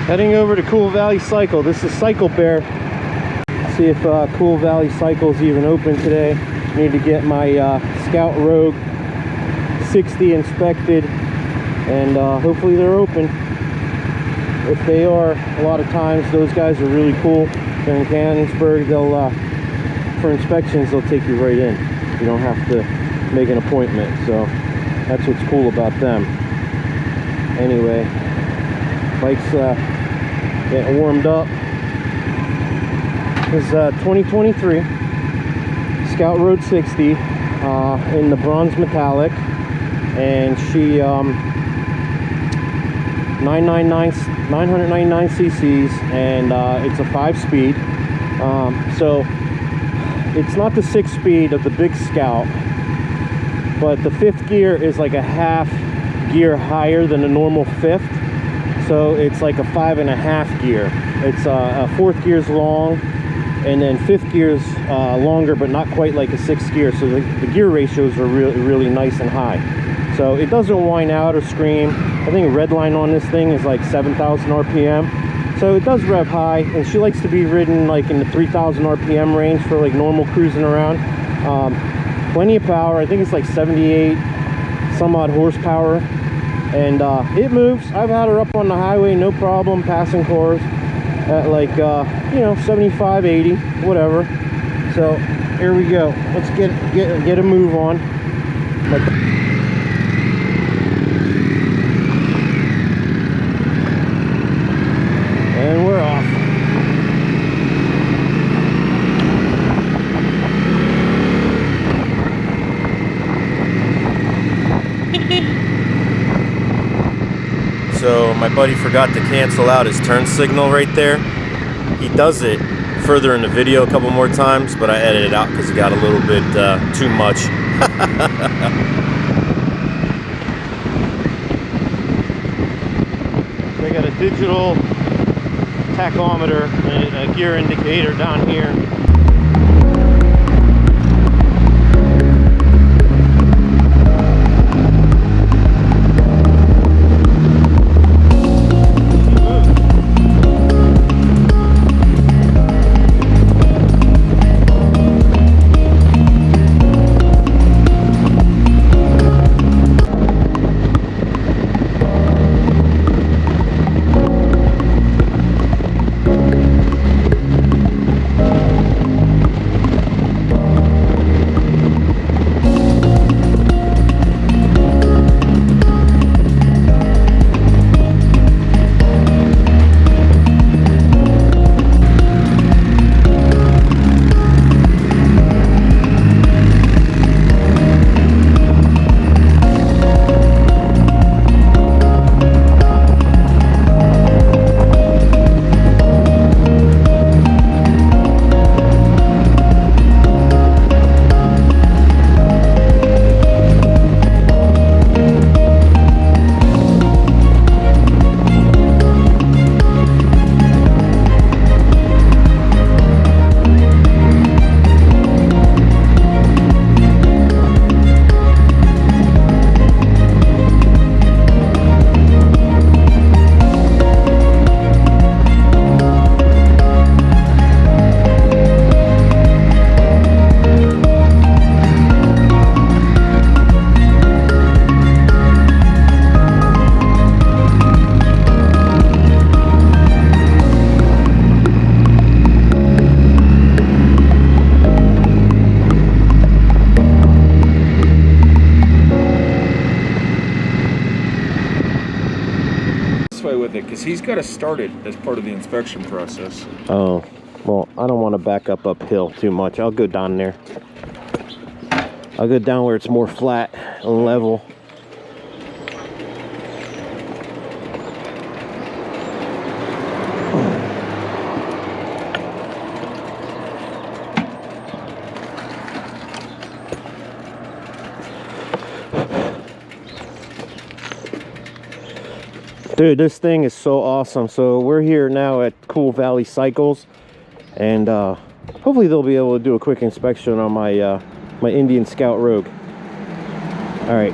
Heading over to Cool Valley Cycle. This is Cycle Bear. See if Cool Valley Cycle is even open today. Need to get my Scout Rogue 60 inspected, and hopefully they're open. If they are, a lot of times those guys are really cool. They're in Canonsburg. They'll for inspections they'll take you right in. You don't have to make an appointment. So that's what's cool about them. Anyway, bike's getting warmed up. This is 2023 Scout Road 60 in the bronze metallic, and she 999 cc's, and it's a 5-speed. So it's not the 6-speed of the big Scout, but the 5th gear is like a half gear higher than the normal 5th. So it's like a 5.5 gear. It's a 4th gear's long, and then 5th gear's longer, but not quite like a 6th gear. So the gear ratios are really nice and high. So it doesn't whine out or scream. I think red line on this thing is like 7,000 RPM. So it does rev high, and she likes to be ridden like in the 3,000 RPM range for like normal cruising around. Plenty of power. I think it's like 78 some odd horsepower. And it moves. I've had her up on the highway, no problem, passing cars at like, you know, 75, 80, whatever. So here we go. Let's get a move on. And we're off. So my buddy forgot to cancel out his turn signal right there. He does it further in the video a couple more times, but I edited it out because it got a little bit too much. I got a digital tachometer and a gear indicator down here. With it because he's got to start it as part of the inspection process. Oh, well, I don't want to back up uphill too much. I'll go down there. I'll go down where it's more flat and level. Dude, this thing is so awesome. So we're here now at Cool Valley Cycles, and hopefully they'll be able to do a quick inspection on my my Indian Scout Rogue. All right,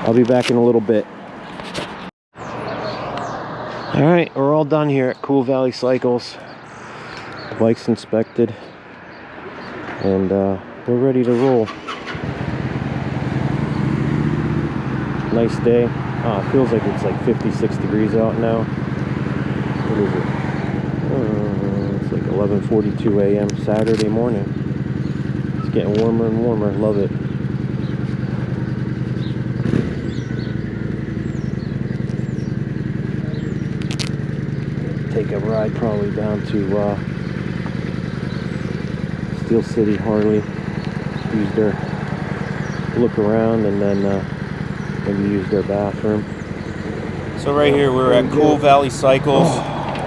I'll be back in a little bit. All right, we're all done here at Cool Valley Cycles. The bike's inspected, and we're ready to roll. Nice day. It feels like it's like 56 degrees out now. What is it? It's like 11:42 a.m. Saturday morning. It's getting warmer and warmer. Love it. Take a ride probably down to Steel City Harley. Use their look around, and then maybe use their bathroom. So right here we're at Cool Valley Cycles.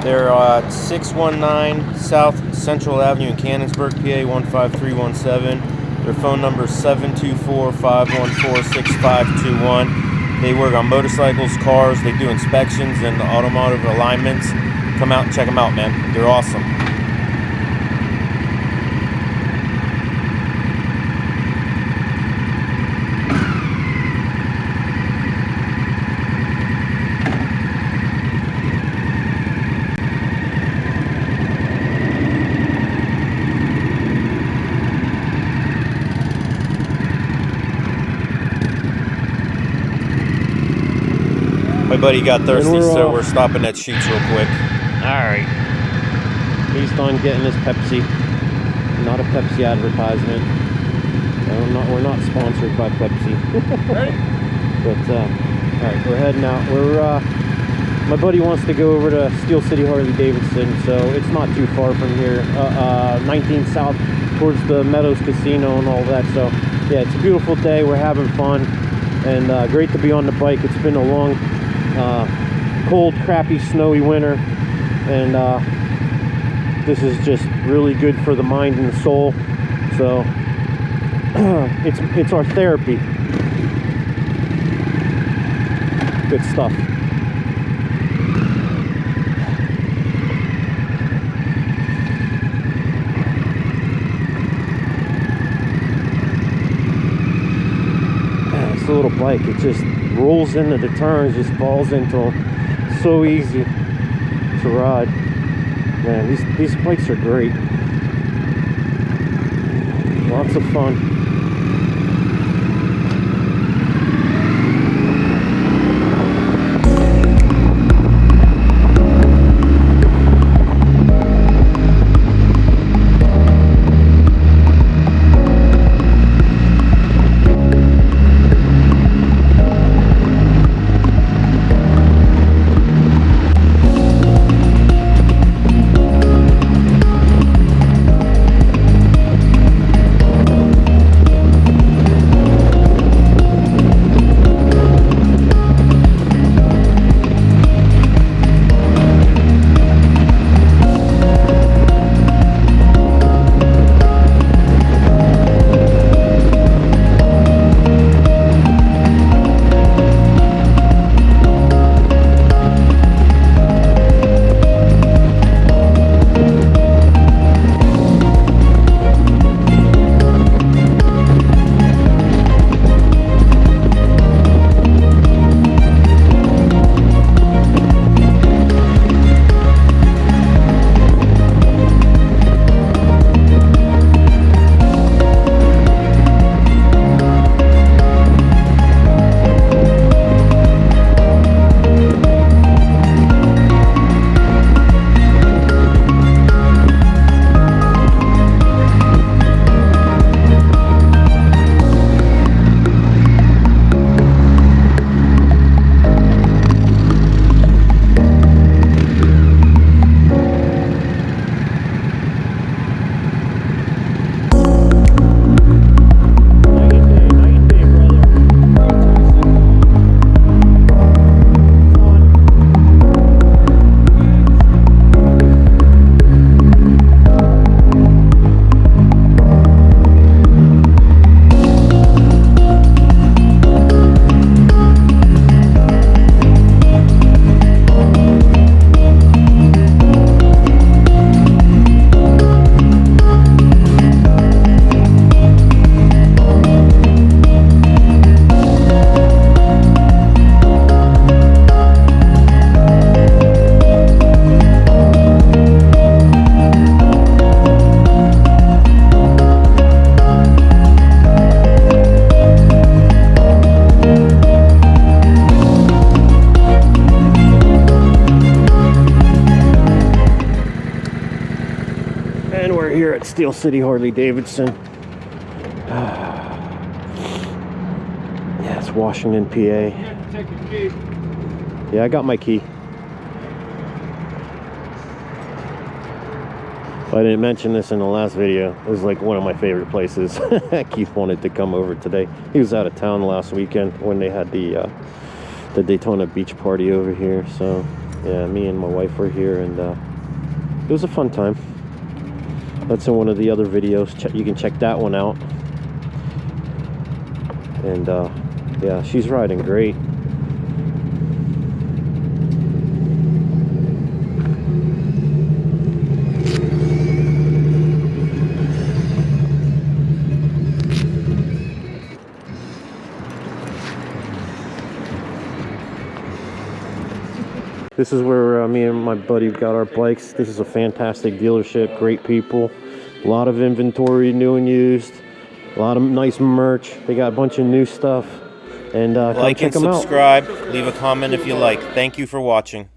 They're at 619 South Central Avenue in Canonsburg, PA 15317. Their phone number is 724-514-6521. They work on motorcycles, cars. They do inspections and automotive alignments. Come out and check them out, man. They're awesome. My buddy got thirsty, so we're stopping at Sheetz real quick. Alright. He's done getting his Pepsi. Not a Pepsi advertisement. We're not sponsored by Pepsi. But, alright, we're heading out. My buddy wants to go over to Steel City Harley Davidson, so it's not too far from here. 19 South towards the Meadows Casino and all that. So, yeah, it's a beautiful day. We're having fun. And great to be on the bike. It's been a long, cold, crappy, snowy winter. And this is just really good for the mind and the soul. So it's our therapy. Good stuff. This little bike, it just rolls into the turns, just falls into them. So easy to ride. Man, these bikes are great. Lots of fun. Steel City Harley Davidson. Yeah, it's Washington, PA. You have to take the key. Yeah, I got my key. I didn't mention this in the last video. It was like one of my favorite places. Keith wanted to come over today. He was out of town last weekend when they had the Daytona Beach party over here. So yeah, me and my wife were here, and it was a fun time. That's in one of the other videos. You can check that one out. And yeah, she's riding great. This is where me and my buddy got our bikes. This is a fantastic dealership, great people, a lot of inventory, new and used, a lot of nice merch. They got a bunch of new stuff, and come Like check and them out. subscribe. Leave a comment if you like. Thank you for watching.